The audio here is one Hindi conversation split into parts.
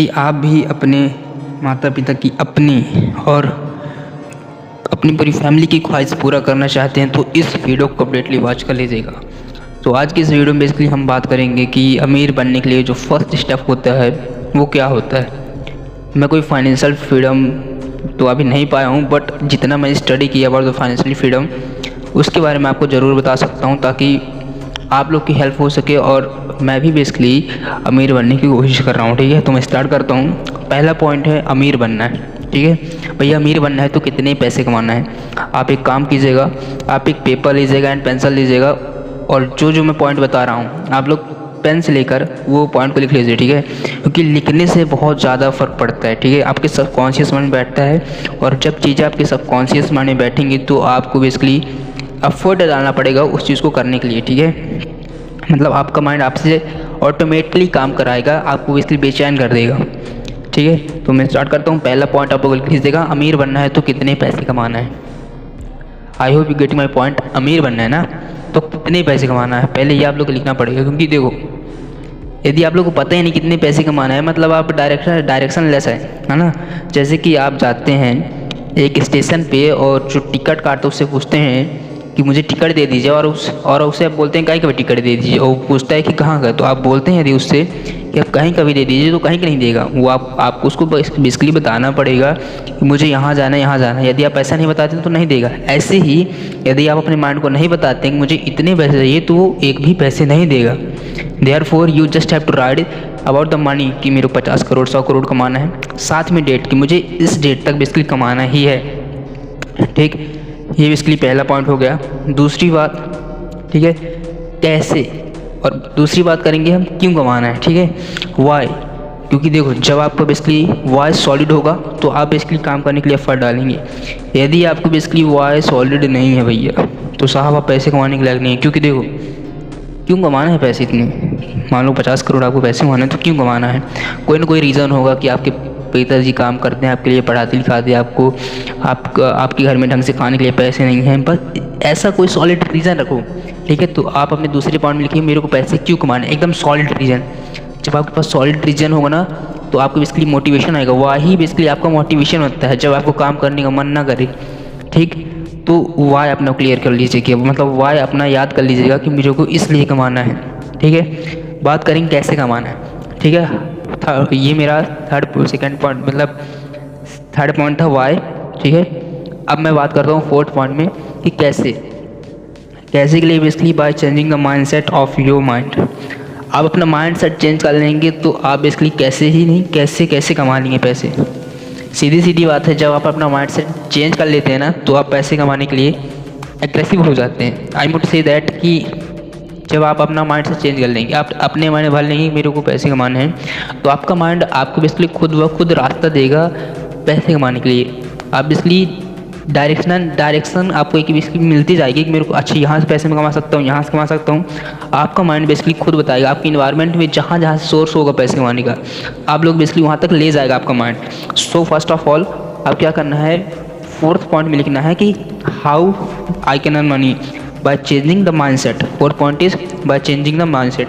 कि आप भी अपने माता पिता की अपनी और अपनी पूरी फैमिली की ख्वाहिश पूरा करना चाहते हैं तो इस वीडियो को कंप्लीटली वॉच कर लीजिएगा। तो आज की इस वीडियो में बेसिकली हम बात करेंगे कि अमीर बनने के लिए जो फर्स्ट स्टेप होता है वो क्या होता है। मैं कोई फाइनेंशियल फ्रीडम तो अभी नहीं पाया हूँ, बट जितना मैं स्टडी किया अबाउट द फाइनेंशियल फ्रीडम उसके बारे में आपको ज़रूर बता सकता हूँ ताकि आप लोग की हेल्प हो सके और मैं भी बेसिकली अमीर बनने की कोशिश कर रहा हूँ। ठीक है, तो मैं स्टार्ट करता हूँ। पहला पॉइंट है अमीर बनना है। ठीक है भैया, अमीर बनना है तो कितने पैसे कमाना है। आप एक काम कीजिएगा, आप एक पेपर लीजिएगा एंड पेंसिल लीजिएगा और जो मैं पॉइंट बता रहा हूँ आप लोग पेन से लेकर वो पॉइंट को लिख लीजिए। ठीक है, क्योंकि लिखने से बहुत ज़्यादा फ़र्क पड़ता है। ठीक है, आपके सबकॉन्शियस माइंड में बैठता है और जब चीज़ें आपके सबकॉन्शियस माइंड में बैठेंगी तो आपको बेसिकली एफर्ट डालना पड़ेगा उस चीज़ को करने के लिए। ठीक है, मतलब आपका माइंड आपसे ऑटोमेटिकली काम कराएगा, आपको बेसिकली बेचैन कर देगा। ठीक है, तो मैं स्टार्ट करता हूँ। पहला पॉइंट आप लोग लिख देगा, अमीर बनना है तो कितने पैसे कमाना है। I hope you getting my point. अमीर बनना है ना तो कितने पैसे कमाना है, पहले ये आप लोग को लिखना पड़ेगा। क्योंकि देखो, यदि आप लोग को पता ही नहीं कितने पैसे कमाना है मतलब आप डायरेक्शन लेस है ना। जैसे कि आप जाते हैं एक स्टेशन पे और जो टिकट काटते उससे पूछते हैं कि मुझे टिकट दे दीजिए और उससे आप बोलते हैं कहीं का भी टिकट दे दीजिए और वो पूछता है कि कहाँ का, तो आप बोलते हैं यदि उससे कि आप कहीं का भी दे दीजिए तो कहीं का नहीं देगा वो। आपको उसको बेसिकली बताना पड़ेगा कि मुझे यहाँ जाना है यहाँ जाना है। यदि आप ऐसा नहीं बताते तो नहीं देगा। ऐसे ही यदि आप अपने माइंड को नहीं बताते कि मुझे इतने पैसे चाहिए तो वो एक भी पैसे नहीं देगा। Therefore you just have to write about the money कि मेरे को 50 करोड़ 100 करोड़ कमाना है, साथ में डेट कि मुझे इस डेट तक बेसिकली कमाना ही है। ठीक, ये बेसिकली पहला पॉइंट हो गया। दूसरी बात, ठीक है, कैसे, और दूसरी बात करेंगे हम क्यों कमाना है। ठीक है, वाई, क्योंकि देखो जब आपका बेसिकली वाई सॉलिड होगा तो आप बेसिकली काम करने के लिए एफर्ट डालेंगे। यदि आपको बेसिकली वाई सॉलिड नहीं है भैया तो साहब आप पैसे कमाने के लायक नहीं है। क्योंकि देखो क्यों कमाना है पैसे इतने, मान लो 50 करोड़ आपको पैसे कमाना है तो क्यों कमाना है। कोई ना कोई रीज़न होगा कि आपके पिताजी काम करते हैं आपके लिए, पढ़ाते लिखाते हैं आपको, आपके घर में ढंग से खाने के लिए पैसे नहीं हैं, बस ऐसा कोई सॉलिड रीज़न रखो। ठीक है, तो आप अपने दूसरे पॉइंट में लिखिए मेरे को पैसे क्यों कमाने, एकदम सॉलिड रीज़न। जब आपके पास सॉलिड रीज़न होगा ना तो आपको बेसिकली मोटिवेशन आएगा। वही बेसिकली आपका मोटिवेशन होता है जब आपको काम करने का मन ना करे। ठीक, तो वाई अपना क्लियर कर लीजिए कि मतलब वाई अपना याद कर लीजिएगा कि मुझे को इसलिए कमाना है। ठीक है, बात करेंगे कैसे कमाना है। ठीक है, ये मेरा सेकंड पॉइंट मतलब थर्ड पॉइंट था वाई। ठीक है, अब मैं बात करता हूँ फोर्थ पॉइंट में कि कैसे के लिए basically by changing the mindset of your mind. आप अपना माइंड सेट चेंज कर लेंगे तो आप बेसिकली कैसे ही नहीं कैसे कमा लेंगे पैसे। सीधी बात है, जब आप अपना माइंड सेट चेंज कर लेते हैं ना तो आप पैसे कमाने के लिए एग्रेसिव हो जाते हैं। आई वुड से दैट कि जब आप अपना माइंड सेट चेंज कर लेंगे, आप अपने माइंड भर लेंगे मेरे को पैसे कमाने हैं, तो आपका माइंड आपको बेसिकली खुद ब खुद रास्ता देगा पैसे कमाने के लिए। आप बेसिकली डायरेक्शन आपको एक बेसिकली मिलती जाएगी कि मेरे को अच्छा यहाँ से पैसे में कमा सकता हूँ, यहाँ से कमा सकता हूँ। आपका माइंड बेसिकली खुद बताएगा आपके इन्वायरमेंट में जहाँ जहाँ से सोर्स होगा पैसे कमाने का, आप लोग बेसिकली वहाँ तक ले जाएगा आपका mind. So first of all आप क्या करना है, फोर्थ पॉइंट में लिखना है कि how I can earn money by changing the mindset. Fourth point is by changing the mindset.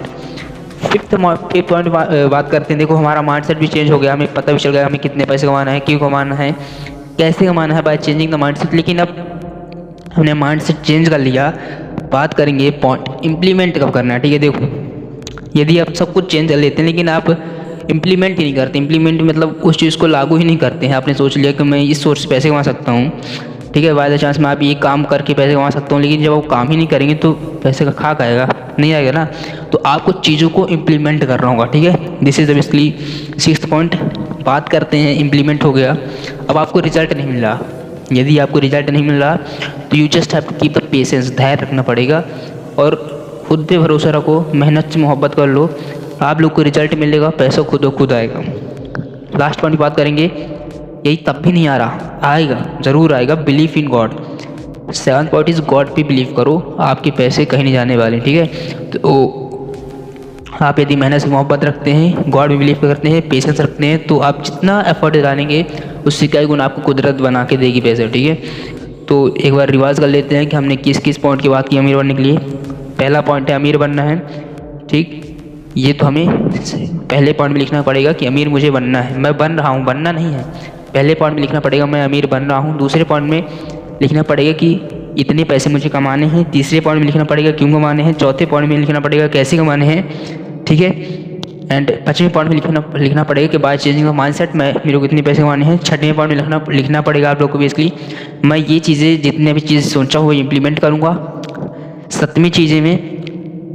Fifth point बात करते हैं। देखो हमारा माइंडसेट भी चेंज हो गया, हमें पता भी चल गया हमें कितने पैसे कमाना है, क्यों कमाना है, कैसे कमाना है, बाय चेंजिंग द माइंडसेट। लेकिन अब हमने माइंडसेट चेंज कर लिया, बात करेंगे पॉइंट इम्प्लीमेंट कब करना है। ठीक है, देखो यदि आप सब कुछ चेंज कर लेते हैं लेकिन आप इम्प्लीमेंट ही नहीं करते, इम्प्लीमेंट मतलब उस चीज़ को लागू ही नहीं करते हैं। आपने सोच लिया कि मैं इस सोर्स से पैसे कमा सकता हूँ, ठीक है, बाय द चांस मैं आप ये काम करके पैसे कमा सकता हूँ, लेकिन जब वो काम ही नहीं करेंगे तो पैसे का खाक आएगा, नहीं आएगा ना। तो आपको चीज़ों को इम्प्लीमेंट करना होगा। ठीक है, this is basically sixth point. बात करते हैं इम्प्लीमेंट हो गया, अब आपको रिजल्ट नहीं मिल रहा। यदि आपको रिजल्ट नहीं मिल रहा तो you just have to keep the patience, धैर्य रखना पड़ेगा और खुद पे भरोसा रखो, मेहनत से मोहब्बत कर लो, आप लोग को रिजल्ट मिलेगा, पैसा खुद ब खुद आएगा। लास्ट पॉइंट बात करेंगे, यही तब भी नहीं आ रहा, आएगा, ज़रूर आएगा, believe in God. Seventh point is God पे बिलीव करो, आपके पैसे कहीं नहीं जाने वाले। ठीक है, तो आप यदि मेहनत से मोहब्बत रखते हैं, गॉड में बिलीव करते हैं, पेशेंस रखते हैं, तो आप जितना एफर्ट डालेंगे उससे कई गुना आपको कुदरत बना के देगी पैसे। ठीक है, तो एक बार रिवाइज कर लेते हैं कि हमने किस किस पॉइंट की बात की अमीर बनने के लिए। पहला पॉइंट है अमीर बनना है। ठीक, ये तो हमें पहले पॉइंट में लिखना पड़ेगा कि अमीर मुझे बनना है, मैं बन रहा हूँ, बनना नहीं है। पहले पॉइंट में लिखना पड़ेगा मैं अमीर बन रहा हूँ। दूसरे पॉइंट में लिखना पड़ेगा कि इतने पैसे मुझे कमाने हैं। तीसरे पॉइंट में लिखना पड़ेगा क्यों कमाने हैं। चौथे पॉइंट में लिखना पड़ेगा कैसे कमाने हैं, ठीक है। एंड पाँचवें पॉइंट में लिखना पड़ेगा कि बाय चेंजिंग माइंडसेट मैं मेरे को कितने पैसे कमाने हैं। छठवें पॉइंट में लिखना पड़ेगा आप लोग को बेसिकली मैं ये चीज़ें जितने भी चीज़ सोचा हुआ इम्प्लीमेंट करूँगा। सातवीं चीज़ें में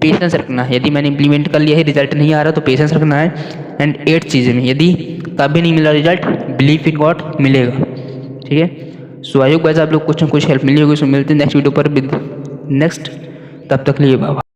पेशेंस रखना है, यदि मैंने इम्प्लीमेंट कर लिया है रिजल्ट नहीं आ रहा तो पेशेंस रखना है। एंड 8 चीज़ें में यदि कभी नहीं मिला रिजल्ट, बिलीव इन गॉड, मिलेगा, ठीक है। सो आई होप गाइस आप लोग कुछ ना कुछ हेल्प मिली होगी। सो मिलते हैं नेक्स्ट वीडियो पर विद नेक्स्ट, तब तक लिए बाबा।